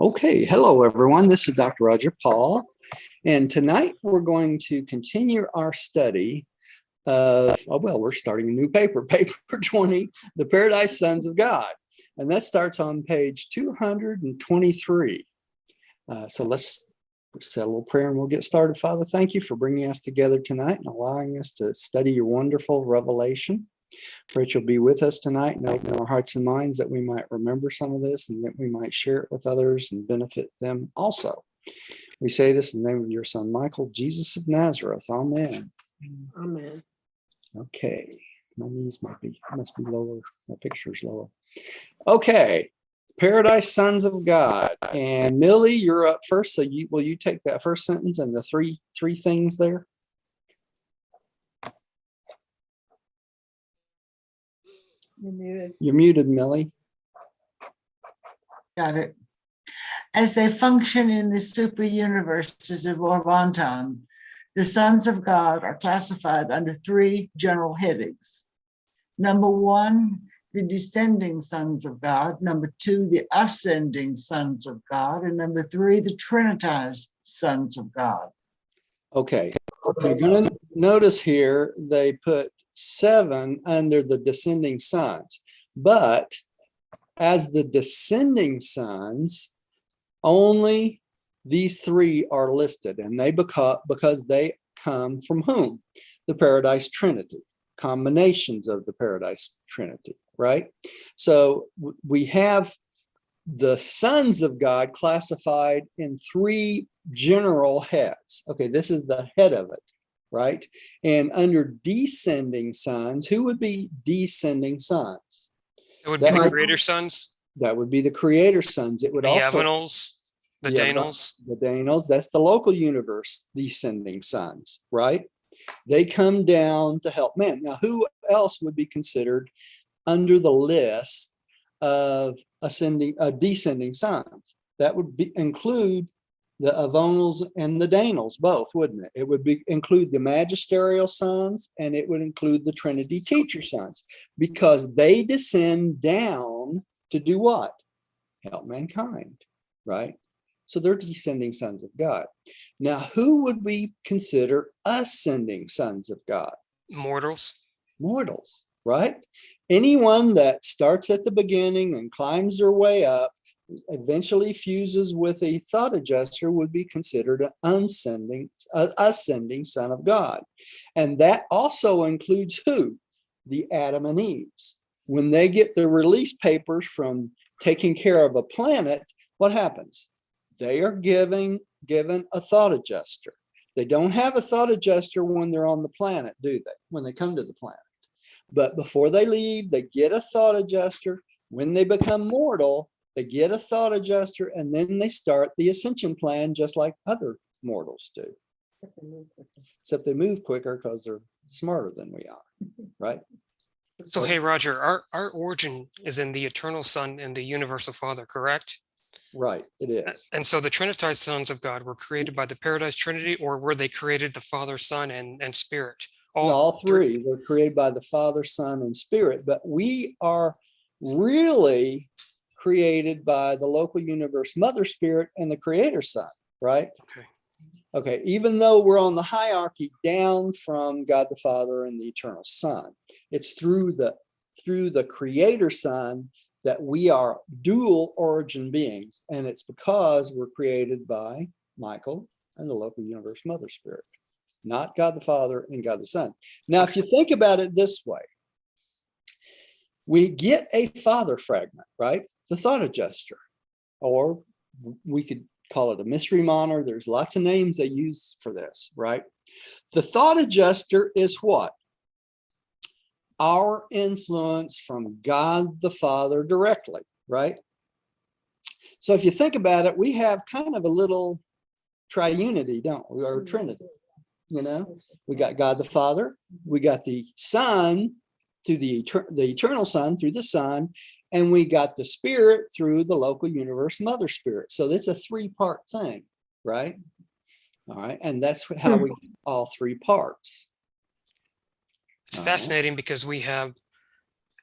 Okay, hello everyone. This is Dr. Roger Paul, and tonight we're going to continue our study of, we're starting a new paper, paper 20, The Paradise Sons of God, and that starts on page 223. So let's say a little prayer and we'll get started. Father, thank you for bringing us together tonight and allowing us to study your wonderful revelation. Pray you'll be with us tonight and open our hearts and minds that we might remember some of this and that we might share it with others and benefit them also. We say this in the name of your son, Michael, Jesus of Nazareth. Amen. Amen. Okay. My knees must be lower. My picture's lower. Okay. Paradise Sons of God. And Millie, you're up first. So will you take that first sentence and the three things there? You're muted, Millie. Got it. As they function in the super universes of Urantia, the sons of God are classified under three general headings. Number one, the descending sons of God. Number two, the ascending sons of God. And number three, the Trinitized Sons of God. Okay. You're going to notice here they put 7 under the descending sons, but as the descending sons, only these 3 are listed, and they because they come from whom? The Paradise Trinity, combinations of the Paradise Trinity, right? So we have the sons of God classified in 3 general heads. Okay, this is the head of it, right? And under descending sons, who would be descending sons? It would be the creator sons. That would be the creator sons. It would the also Avenals, the Danals. The Danals, that's the local universe descending sons, right? They come down to help man. Now, who else would be considered under the list of descending sons? That would include the Avenals and the Danals, both, wouldn't it? It would include the magisterial sons, and it would include the Trinity teacher sons, because they descend down to do what? Help mankind, right? So they're descending sons of God. Now, who would we consider ascending sons of God? Mortals. Mortals, right? Anyone that starts at the beginning and climbs their way up, eventually fuses with a thought adjuster, would be considered an ascending son of God. And that also includes who? The Adam and Eves. When they get the release papers from taking care of a planet, what happens? They are given a thought adjuster. They don't have a thought adjuster when they're on the planet, do they? When they come to the planet. But before they leave, they get a thought adjuster. When they become mortal, they get a thought adjuster, and then they start the ascension plan just like other mortals do. Except they move quicker because they're smarter than we are, right? So, hey, Roger, our origin is in the eternal Son and the universal Father, correct? Right, it is. And so the Trinitized Sons of God were created by the Paradise Trinity, or were they created the Father, Son, and Spirit? All three were created by the Father, Son, and Spirit, but we are really created by the local universe Mother Spirit and the Creator Son, right? Okay, even though we're on the hierarchy down from God the Father and the Eternal Son, it's through the Creator Son that we are dual origin beings, and it's because we're created by Michael and the local universe Mother Spirit, not God the Father and God the Son. Now, if you think about it this way, we get a father fragment, right? The thought adjuster, or we could call it a mystery monitor. There's lots of names they use for this, right? The thought adjuster is what? Our influence from God the Father directly, right? So if you think about it, we have kind of a little triunity, don't we? Or Trinity, you know? We got God the Father, we got the Son through the eternal Son through the Son, and we got the Spirit through the local universe Mother Spirit. So that's a 3-part thing, right? All right, and that's how we get all 3 parts. It's fascinating because we have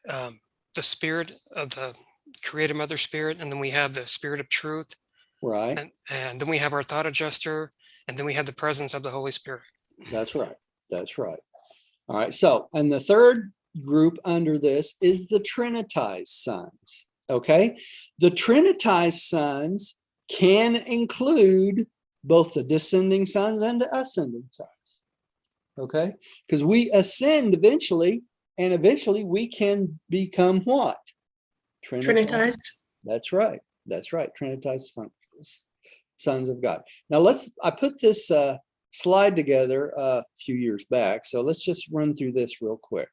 the spirit of the Creator Mother Spirit, and then we have the Spirit of Truth, Right. And then we have our thought adjuster, and then we have the presence of the Holy Spirit. That's right. That's right. All right. So, and the third group under this is the Trinitized sons. Okay. The Trinitized sons can include both the descending sons and the ascending sons. Okay. Because we ascend eventually, and eventually we can become what? Trinitized. That's right. That's right. Trinitized sons of God. Now I put this slide together a few years back. So let's just run through this real quick.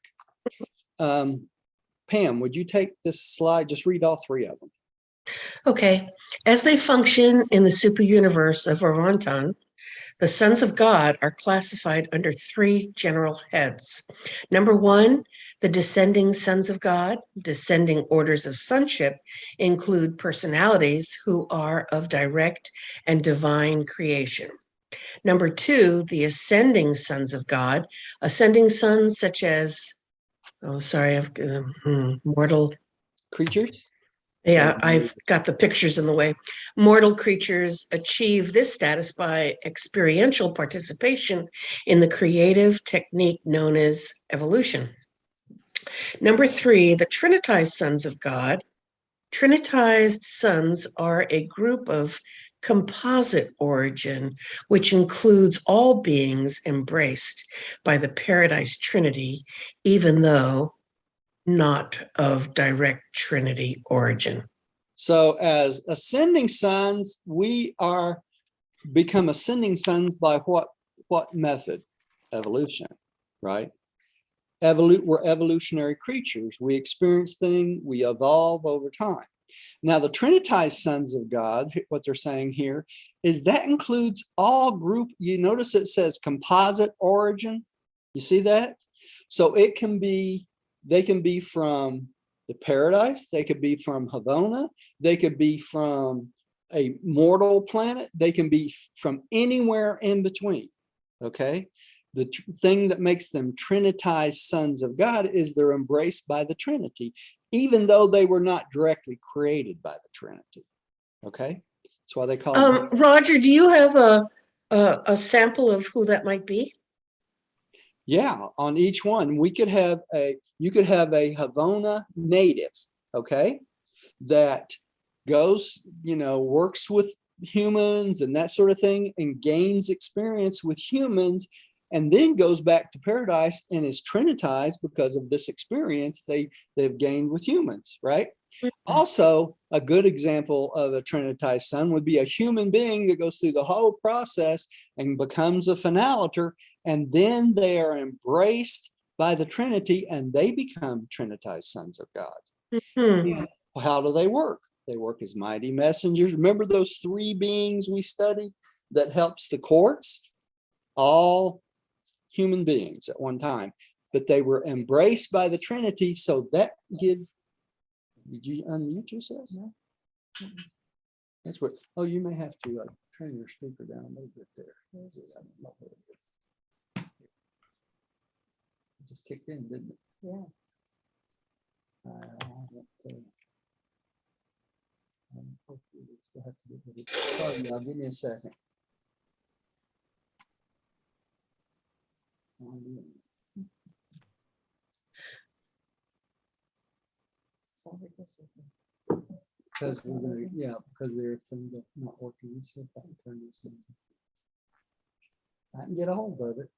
Pam, would you take this slide? Just read all three of them. Okay. As they function in the superuniverse of Urantia, the sons of God are classified under three general heads. Number one, the descending sons of God. Descending orders of sonship include personalities who are of direct and divine creation. Number two, the ascending sons of God. Ascending sons such as, mortal. Creatures? Yeah, I've got the pictures in the way. Mortal creatures achieve this status by experiential participation in the creative technique known as evolution. Number three, the Trinitized Sons of God. Trinitized sons are a group of composite origin, which includes all beings embraced by the Paradise Trinity, even though not of direct Trinity origin. So as ascending sons, we become ascending sons by what method? Evolution, right? We're evolutionary creatures. We experience things, we evolve over time. Now, the Trinitized sons of God, what they're saying here is that includes all group. You notice it says composite origin. You see that? So they can be from the paradise, they could be from Havona, they could be from a mortal planet, they can be from anywhere in between. Okay. The thing that makes them Trinitized sons of God is they're embraced by the Trinity, even though they were not directly created by the Trinity. Okay. That's why they call them. Roger, do you have a sample of who that might be? Yeah, on each one, you could have a Havona native, okay, that goes, works with humans and that sort of thing and gains experience with humans and then goes back to paradise and is Trinitized because of this experience they've gained with humans, right? Also, a good example of a Trinitized son would be a human being that goes through the whole process and becomes a finaliter, and then they are embraced by the Trinity and they become Trinitized sons of God. And how do they work? They work as mighty messengers. Remember those three beings we studied that helps the courts? All human beings at one time, but they were embraced by the Trinity. So that gives. Did you unmute yourself? No. That's what. Oh, you may have to turn your speaker down a little bit there. It just kicked in, didn't it? Yeah. Sorry, y'all, give me a second. Because we're gonna, because there's things that not working. Let's see if I can turn this on. I can get a hold of it.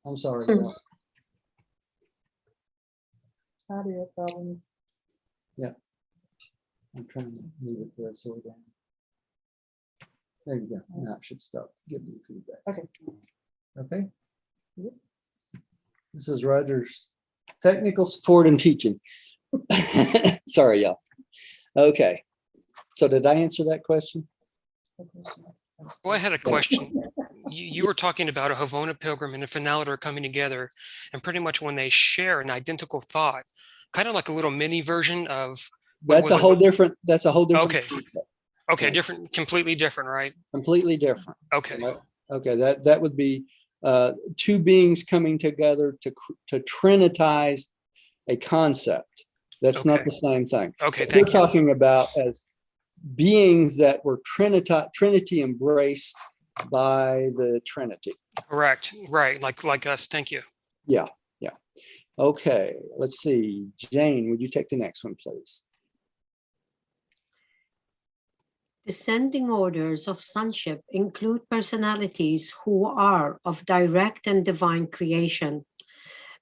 I'm sorry. Audio problems. Yeah. I'm trying to move it there so down. There you go. Now it should stop giving you feedback. Okay. Okay. Yep. This is Roger's technical support and teaching. Sorry, y'all. Okay. So did I answer that question? Well, I had a question. You were talking about a Havona pilgrim and a finaliter coming together, and pretty much when they share an identical thought, kind of like a little mini version of. That's a whole different. Okay. Concept. Okay, So, different, completely different, right? completely different. Okay. Okay, that would be two beings coming together to trinitize a concept. That's not Okay. the same thing. Okay, What we're thank you. talking about as beings that were Trinity embraced by the Trinity. Correct. Right. Like us. Thank you. Yeah, yeah. Okay, let's see. Jane, would you take the next one, please? Descending orders of sonship include personalities who are of direct and divine creation.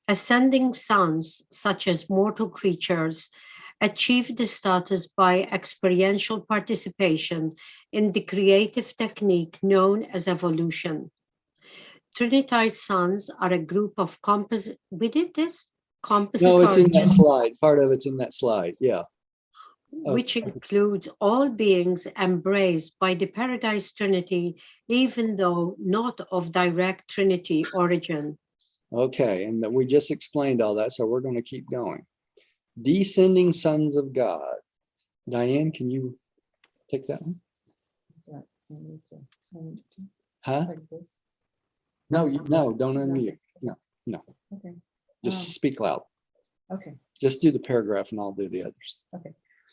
Ascending sons, such as mortal creatures, achieve this status by experiential participation in the creative technique known as evolution. Trinitized sons are a group of composite. We did this? Composite No, it's in that origins, slide. Part of it's in that slide. Yeah. which includes all beings embraced by the Paradise Trinity, even though not of direct Trinity origin. Okay, and we just explained all that, so we're going to keep going. Descending sons of God. Diane, can you take that one? Huh? No, no, don't unmute. No, no. Okay. Just speak loud. Okay. Just do the paragraph and I'll do the others.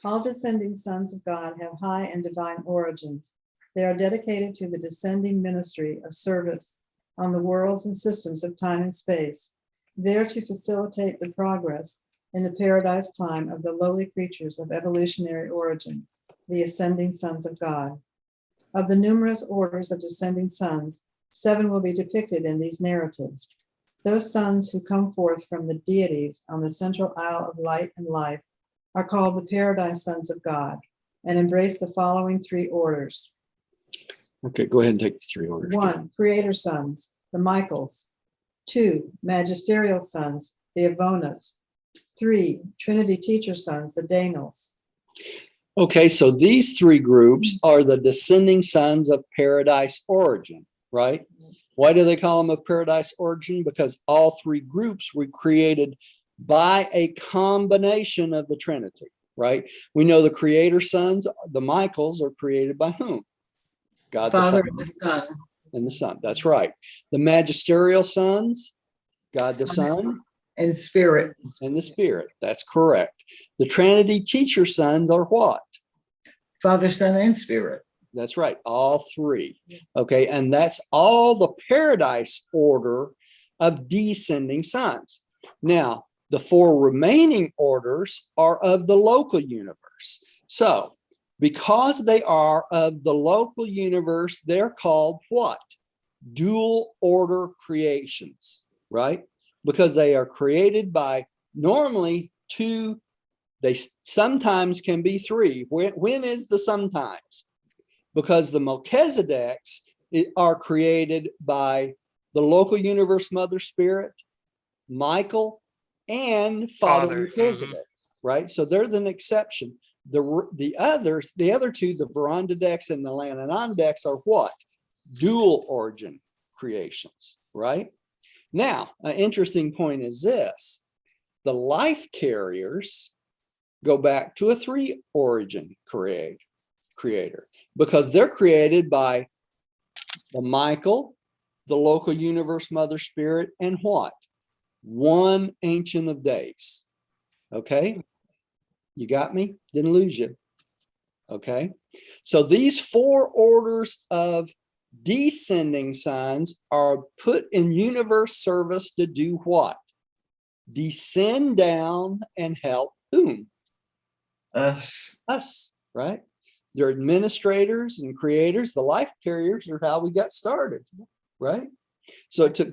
All descending sons of God have high and divine origins. They are dedicated to the descending ministry of service on the worlds and systems of time and space, there to facilitate the progress in the paradise climb of the lowly creatures of evolutionary origin, the ascending sons of God. Of the numerous orders of descending sons, 7 will be depicted in these narratives. Those sons who come forth from the deities on the central isle of light and life are called the Paradise Sons of God and embrace the following 3 orders. Okay, go ahead and take the 3 orders. 1, Creator Sons, the Michaels. 2, Magisterial Sons, the Avonas. 3, Trinity Teacher Sons, the Daniels. Okay, so these 3 groups are the descending sons of paradise origin, right? Why do they call them of paradise origin? Because all 3 groups were created by a combination of the Trinity, right? We know the creator sons, the Michaels, are created by whom? God the Father Father and the Son. and the Son. That's right. The magisterial sons, God the Son And Spirit. and the Spirit. That's correct. The Trinity teacher sons are what? Father, Son, and Spirit. That's right, all 3. Okay, and that's all the paradise order of descending sons. Now, the 4 remaining orders are of the local universe. So, because they are of the local universe, they're called what? Dual order creations, right? Because they are created by normally 2, they sometimes can be 3. When is the sometimes? Because the Melchizedeks are created by the local universe Mother Spirit, Michael, and Father Melchizedek, right? So they're an exception. The other 2, the Verondadeks and the Lananandeks, are what? Dual origin creations, right? Now, an interesting point is this. The life carriers go back to a 3 origin creator because they're created by the Michael, the local universe Mother Spirit, and what? One Ancient of Days. Okay, you got me? Didn't lose you. Okay, so these 4 orders of descending sons are put in universe service to do what? Descend down and help whom? Us. Us, right? They're administrators and creators. The life carriers are how we got started, right? So it took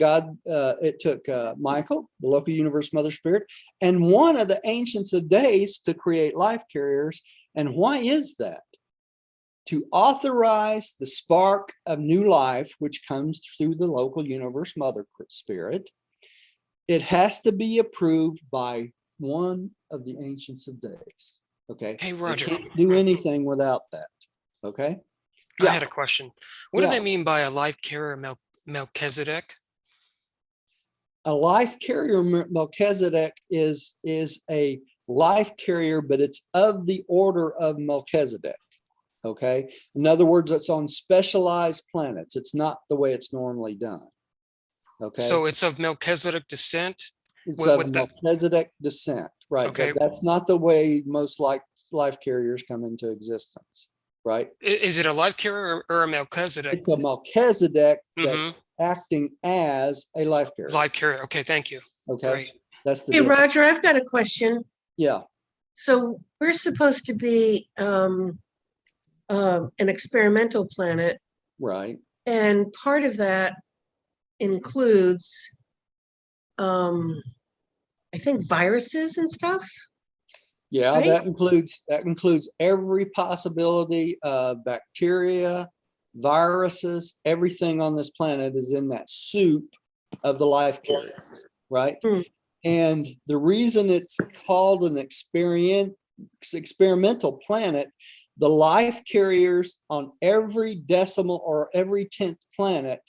Michael, the local universe Mother Spirit, and one of the Ancients of Days to create life carriers. And why is that? To authorize the spark of new life, which comes through the local universe Mother Spirit. It has to be approved by one of the Ancients of Days. Okay. Hey, Roger. You can't do anything without that. Okay. I had a question. What do Yeah. they mean by a life carrier Melchizedek? A life carrier Melchizedek is a life carrier, but it's of the order of Melchizedek. Okay. In other words, it's on specialized planets. It's not the way it's normally done. Okay. So it's of Melchizedek descent It's What- of what the- Melchizedek descent, right? Okay. That's not the way most life carriers come into existence, right? Is it a life carrier or a Melchizedek? It's a Melchizedek that's Mhm. acting as a life carrier. Life carrier. Okay, thank you. Okay, Great. that's the Hey, difference. Roger, I've got a question. Yeah, So we're supposed to be an experimental planet, right. and part of that includes, I think, viruses and stuff. Yeah, Right? that includes every possibility of bacteria, viruses, everything on this planet is in that soup of the life carrier, right? Hmm. And the reason it's called an experimental planet, the life carriers on every decimal or every 10th planet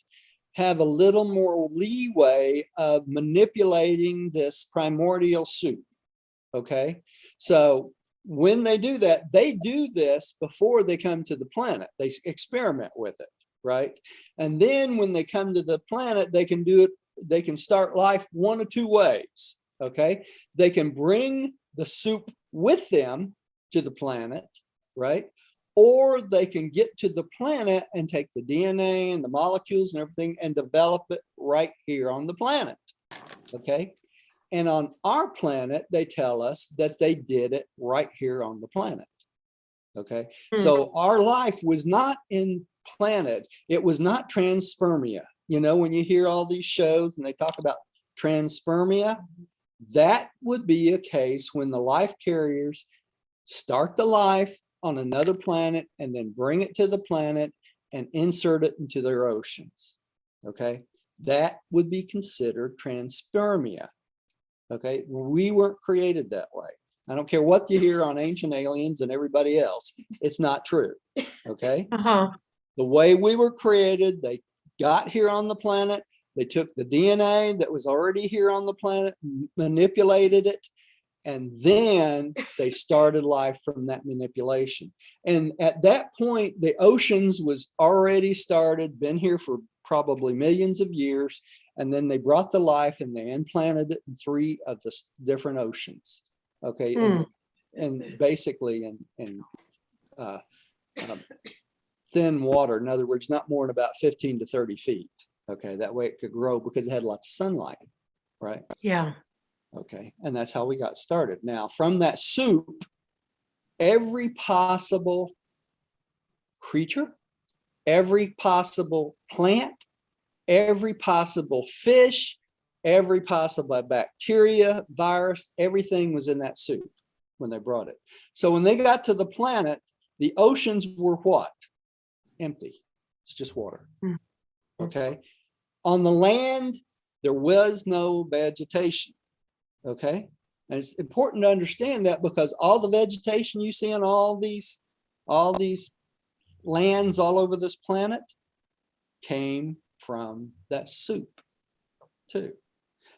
have a little more leeway of manipulating this primordial soup. Okay, so when they do that, they do this before they come to the planet. They experiment with it, right? And then when they come to the planet, they can do it. They can start life one of two ways. Okay, they can bring the soup with them to the planet, right? Or they can get to the planet and take the DNA and the molecules and everything and develop it right here on the planet. Okay. And on our planet, they tell us that they did it right here on the planet. Okay. Hmm. So our life was not in planet. It was not transpermia. You know, when you hear all these shows and they talk about transpermia, that would be a case when the life carriers start the life on another planet and then bring it to the planet and insert it into their oceans. Okay. That would be considered transpermia. Okay, we weren't created that way. I don't care what you hear on Ancient Aliens and everybody else. It's not true. Okay, Uh-huh. the way we were created, they got here on the planet. They took the DNA that was already here on the planet, manipulated it, and then they started life from that manipulation. And at that point, the oceans was already started, been here for probably millions of years. And then they brought the life and they implanted it in 3 of the different oceans. Okay. Hmm. And basically in thin water. In other words, not more than about 15 to 30 feet. Okay. That way it could grow because it had lots of sunlight. Right. Yeah. Okay. And that's how we got started. Now, from that soup, every possible creature, every possible plant, every possible fish, every possible bacteria, virus, everything was in that soup when they brought it. So when they got to the planet, the oceans were what? Empty. It's just water. Mm. Okay. On the land, there was no vegetation. Okay. And it's important to understand that because all the vegetation you see on all these lands all over this planet came from that soup too.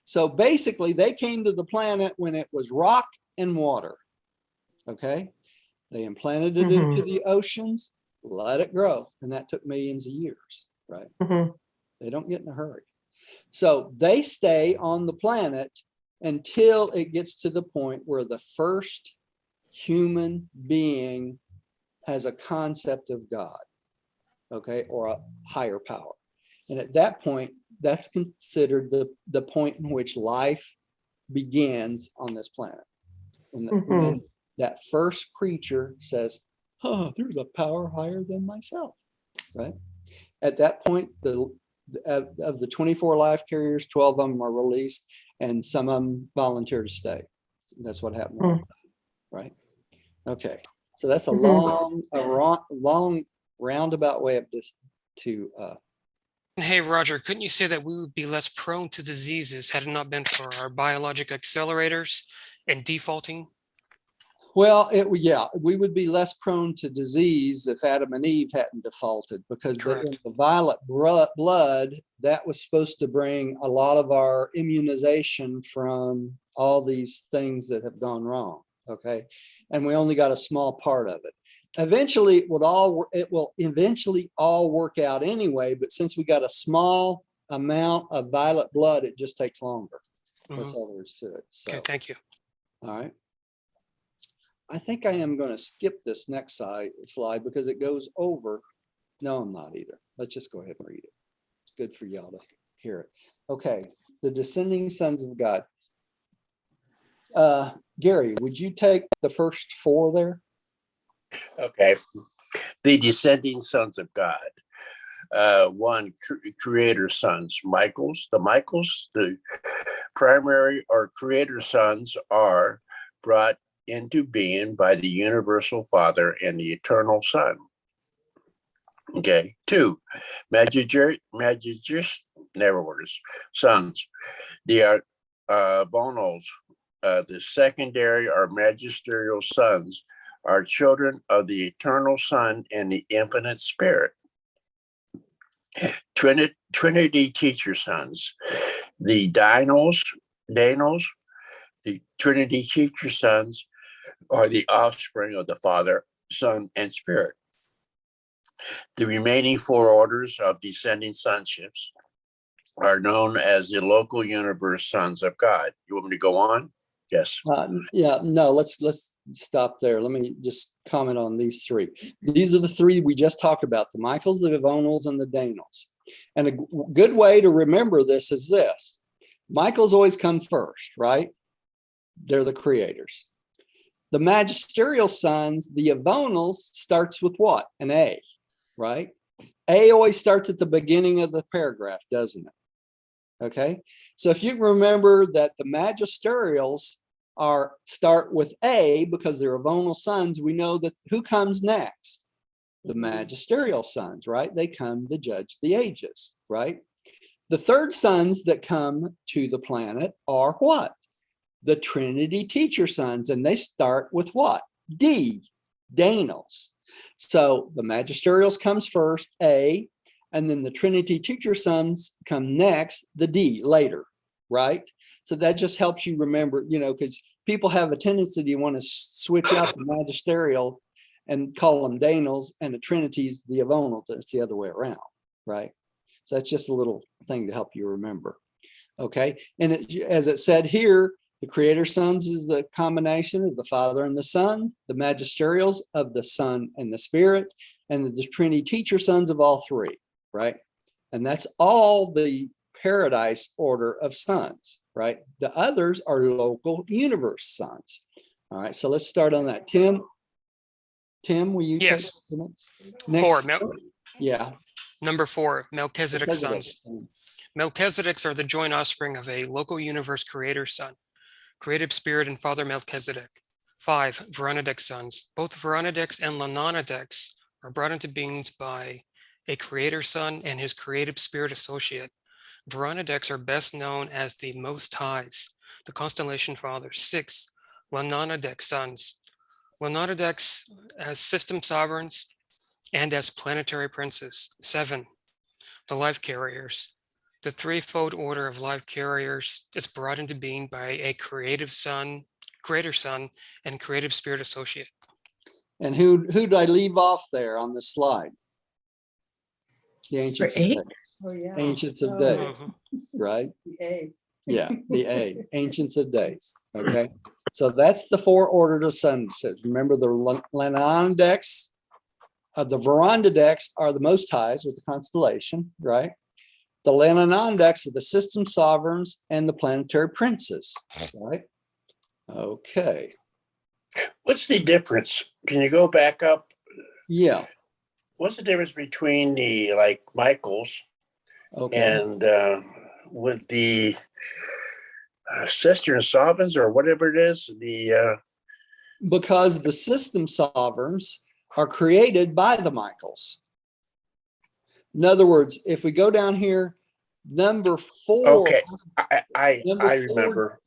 So basically they came to the planet when it was rock and water. Okay. They implanted it into the oceans, let it grow. And that took millions of years, right? Mhm. They don't get in a hurry. So they stay on the planet until it gets to the point where the first human being has a concept of God, okay, or a higher power. And at that point, that's considered the point in which life begins on this planet. When that first creature says, oh, there's a power higher than myself, right? At that point, of the 24 life carriers, 12 of them are released and some of them volunteer to stay. That's what happened, right? Okay, so that's a long roundabout way of this to Hey, Roger, couldn't you say that we would be less prone to diseases had it not been for our biologic accelerators and defaulting? well, yeah, we would be less prone to disease if Adam and Eve hadn't defaulted, because the violet blood, that was supposed to bring a lot of our immunization from all these things that have gone wrong. Okay, and we only got a small part of it. Eventually, it will eventually all work out anyway. But since we got a small amount of violet blood, it just takes longer. That's all there is to it. So, Okay, thank you. all right. I think I am going to skip this next slide because it goes over. No, I'm not either. Let's just go ahead and read it. It's good for y'all to hear it. Okay, the descending sons of God. Gary, would you take the first four there? Okay. The descending sons of God. One, creator sons. The primary or creator sons are brought into being by the universal Father and the eternal Son. Okay. Two, sons. The vonals, the secondary or magisterial sons, are children of the eternal Son and the infinite Spirit. Trinity teacher sons. The Danos, the Trinity teacher sons, are the offspring of the Father, Son, and Spirit. The remaining four orders of descending sonships are known as the local universe sons of God. You want me to go on? Yes. Yeah, no, let's stop there. Let me just comment on these three. These are the three we just talked about, the Michaels, the Vonals, and the Danos. And a good way to remember this is this. Michaels always come first, right? They're the creators. The magisterial sons, the Vonals, starts with what? An A, right? A always starts at the beginning of the paragraph, doesn't it? Okay, so if you remember that the magisterials start with A because they're Vonal sons, we know that who comes next? The magisterial sons, right? They come to judge the ages, right? The third sons that come to the planet are what? The Trinity teacher sons, and they start with what? D, Danos. So the magisterials comes first, A, and then the Trinity teacher sons come next, the D, later, right? So that just helps you remember, you know, because people have a tendency to want to switch out the magisterial and call them Danos, and the Trinities the Avonals. It's the other way around, right? So that's just a little thing to help you remember. Okay, and as it said here, the creator sons is the combination of the Father and the Son, the magisterials of the Son and the Spirit, and the Trinity teacher sons of all three, right? And that's all the paradise order of sons, right? The others are local universe sons. All right, so let's start on that. Tim, will you Yes. take next? Four. Yeah. Number 4, Melchizedek's sons. Melchizedeks are the joint offspring of a local universe creator son, creative spirit and Father Melchizedek. 5, Veronidek's sons. Both Veronidek's and Lanonidek's are brought into being by a creator son and his creative spirit associate. Veronidek's are best known as the Most Highs, the constellation fathers. 6, Lanonidek's sons. Lanonidek's as system sovereigns and as planetary princes. 7, the life carriers. The threefold order of life carriers is brought into being by a creative son, greater son, and creative spirit associate. And who did I leave off there on this slide? The ancients of days. Oh, yeah. Ancients of Oh, days, right? The A. Yeah, the A, ancients of days. Okay, so that's the 4 orders of sons. Remember the Lanonideks, the Veronideks are the Most Highs with the constellation, right? The Lanonideks are the system sovereigns and the planetary princes, right? Okay. What's the difference? Can you go back up? Yeah. What's the difference between the like Michaels Okay. and with the sister and sovereigns or whatever it is? Because the system sovereigns are created by the Michaels. In other words, if we go down here, number 4. Okay, I Number 4, remember.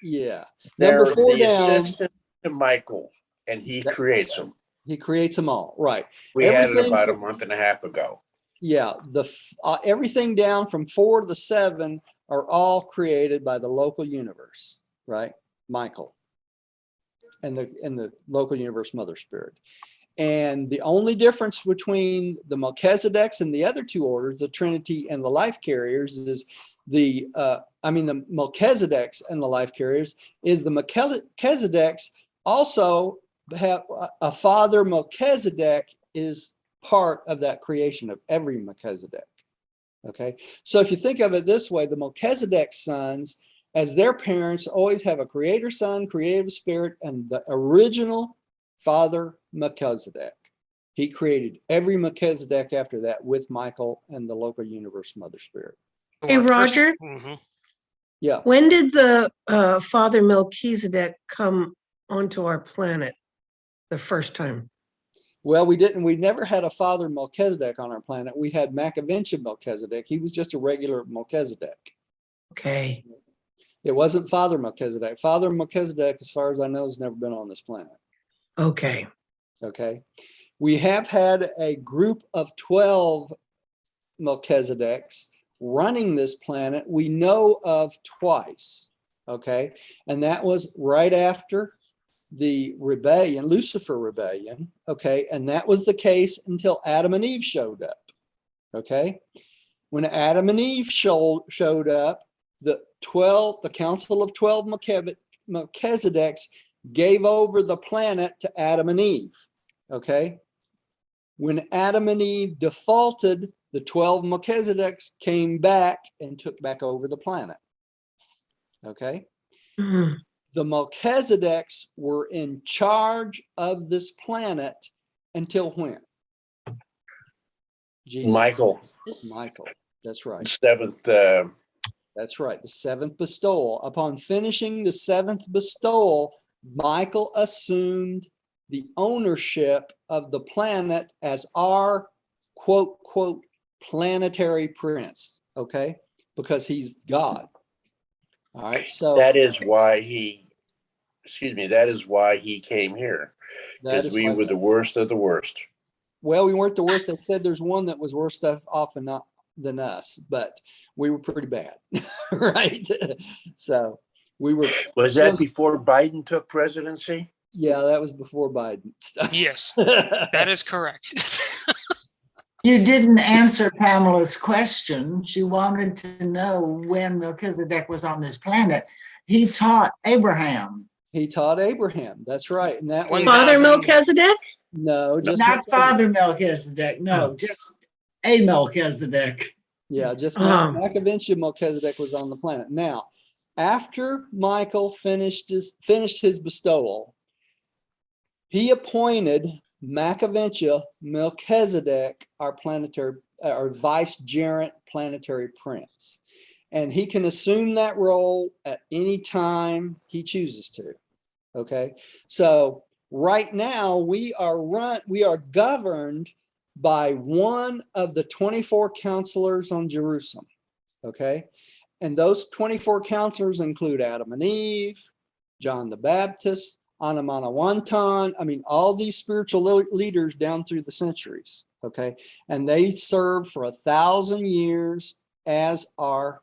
yeah. They're Number 4 the down. assistant to Michael, and he creates them. He creates them all, right? We had it Everything about a month and a half ago. Yeah, everything down from 4 to 7 are all created by the local universe, right? Michael and the local universe mother spirit. And the only difference between the Melchizedeks and the other 2 orders, the Trinity and the life carriers, is the Melchizedeks and the life carriers is the Melchizedeks also have a father. Melchizedek is part of that creation of every Melchizedek. Okay, so if you think of it this way, the Melchizedek sons, as their parents, always have a creator son, creative spirit, and the original father Melchizedek. He created every Melchizedek after that with Michael and the local universe mother spirit. Hey, Roger, Yeah. when did the Father Melchizedek come onto our planet the first time? Well, we never had a father Melchizedek on our planet. We had Machiaventia Melchizedek. He was just a regular Melchizedek. Okay. It wasn't Father Melchizedek. Father Melchizedek, as far as I know, has never been on this planet. Okay. Okay. We have had a group of 12 Melchizedeks running this planet. We know of twice. Okay. And that was right after the rebellion, Lucifer rebellion. Okay. And that was the case until Adam and Eve showed up. Okay. When Adam and Eve showed up, the council of 12 Melchizedeks gave over the planet to Adam and Eve. Okay. When Adam and Eve defaulted, the 12 Melchizedeks came back and took back over the planet. Okay. Mhm. The Melchizedeks were in charge of this planet until when? Jesus. Michael, Michael. That's right. seventh. That's right. The seventh bestowal. Upon finishing the seventh bestowal, Michael assumed the ownership of the planet as our quote, quote, planetary prince. Okay. Because he's God. All right. So That is why he, that is why he came here. that Because is we why were the worst of the worst. Well, we weren't the worst. They said there's one that was worse off than us, but we were pretty bad, right? So we were. Was that before Biden took presidency? Yeah, that was before Biden stuff. Yes, that is correct. You didn't answer Pamela's question. She wanted to know when Melchizedek was on this planet. He taught Abraham. He taught Abraham. That's right, and that was Father 1000. Melchizedek? no, just Not Melchizedek. Father Melchizedek, no, just a Melchizedek. Yeah, just Oh. Machiaventia Melchizedek was on the planet. Now, after Michael finished his bestowal, he appointed Machiaventia Melchizedek our vicegerent planetary prince. And he can assume that role at any time he chooses to. Okay. So right now we are governed by one of the 24 counselors on Jerusalem. Okay. And those 24 counselors include Adam and Eve, John the Baptist, Anamanawantan. I mean, all these spiritual leaders down through the centuries. Okay. And they served for 1,000 years as our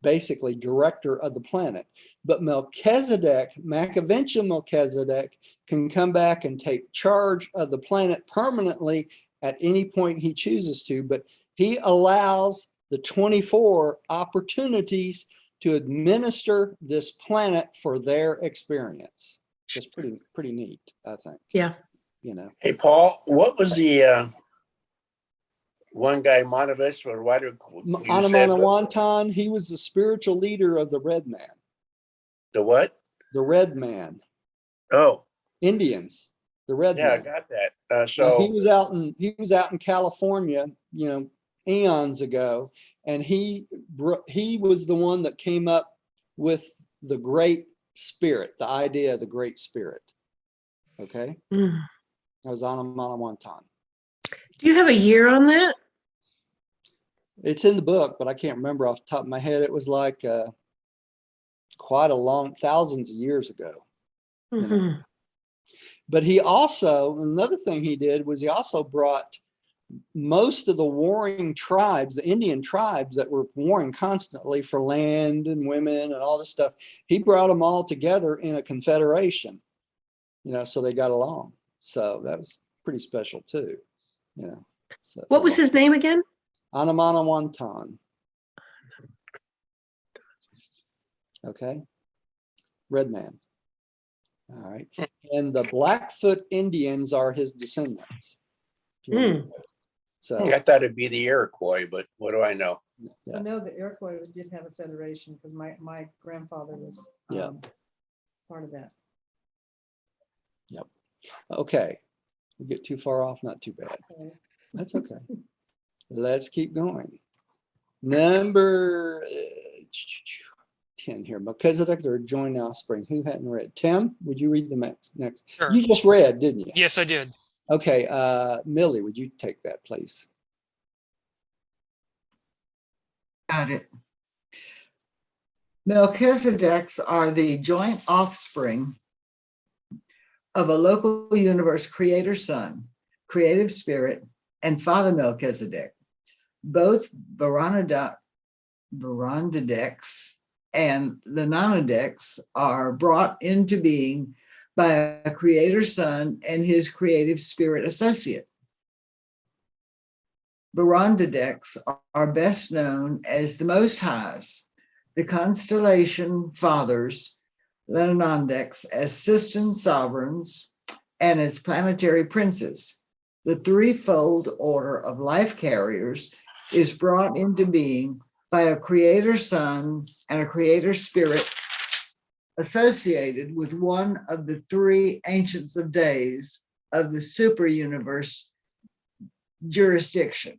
basically director of the planet. But Melchizedek, Machiaventia Melchizedek, can come back and take charge of the planet permanently at any point he chooses to, but he allows the 24 opportunities to administer this planet for their experience. It's pretty neat, I think. Yeah. You know. Hey, Paul, what was the one guy, Monovich, or what you said? Anamanawantan, he was the spiritual leader of the Red Man. The what? The Red Man. Oh, Indians. The Red yeah, Man. I got that. Now, So he was out in California, you know, eons ago, and he was the one that came up with the Great Spirit, the idea of the Great Spirit. Okay, Mm. that was Anamanawantan. Do you have a year on that? It's in the book, but I can't remember off the top of my head. It was like quite a long, thousands of years ago. You know? Mhm. But he also, another thing he did was he also brought most of the warring tribes, the Indian tribes that were warring constantly for land and women and all this stuff. He brought them all together in a confederation, you know, so they got along. So that was pretty special too, you know. So, What was his name again? Anamanawantan. Okay. Red man. All right. And the Blackfoot Indians are his descendants. If you want to know. So, I thought it'd be the Iroquois, but what do I know? yeah. I know the Iroquois did have a federation because my grandfather was Yeah. part of that. Okay. We get too far off, not too bad. So That's okay. Let's keep going. Number 10 here. Melchizedek, their joint offspring. Who hadn't read? Tim, would you read the next? Sure. You just read, didn't you? Yes, I did. Okay. Millie, would you take that, please? Got it. Melchizedeks are the joint offspring of a local universe creator son, creative spirit, and Father Melchizedek. Both Verandadeks and Lenonadeks are brought into being by a creator son and his creative spirit associate. Verandadeks are best known as the Most Highs, the constellation fathers, Lenonadeks as system sovereigns, and as planetary princes. The threefold order of life carriers is brought into being by a creator son and a creator spirit associated with one of the three ancients of days of the super universe jurisdiction.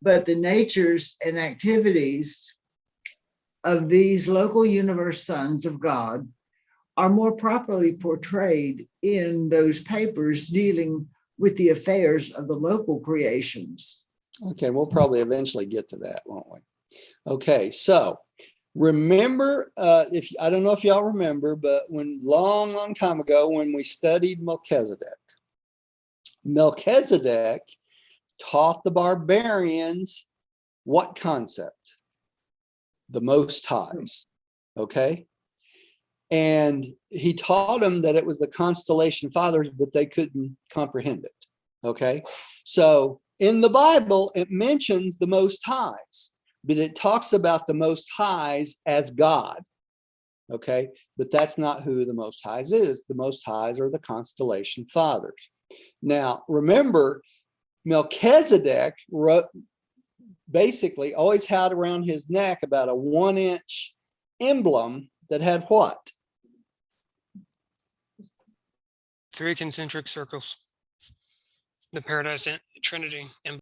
But the natures and activities of these local universe sons of God are more properly portrayed in those papers dealing with the affairs of the local creations. Okay, we'll probably eventually get to that, won't we? Okay, so remember, if I don't know if y'all remember, but when long time ago when we studied Melchizedek, Melchizedek taught the barbarians what concept? The Most Highs. Okay. And he taught them that it was the constellation fathers, but they couldn't comprehend it. Okay. So in the Bible, it mentions the Most Highs, but it talks about the Most Highs as God. Okay. But that's not who the Most Highs is. The Most Highs are the constellation fathers. Now, remember, Melchizedek basically always had around his neck about a 1-inch emblem that had what? 3 concentric circles. The Paradise Trinity.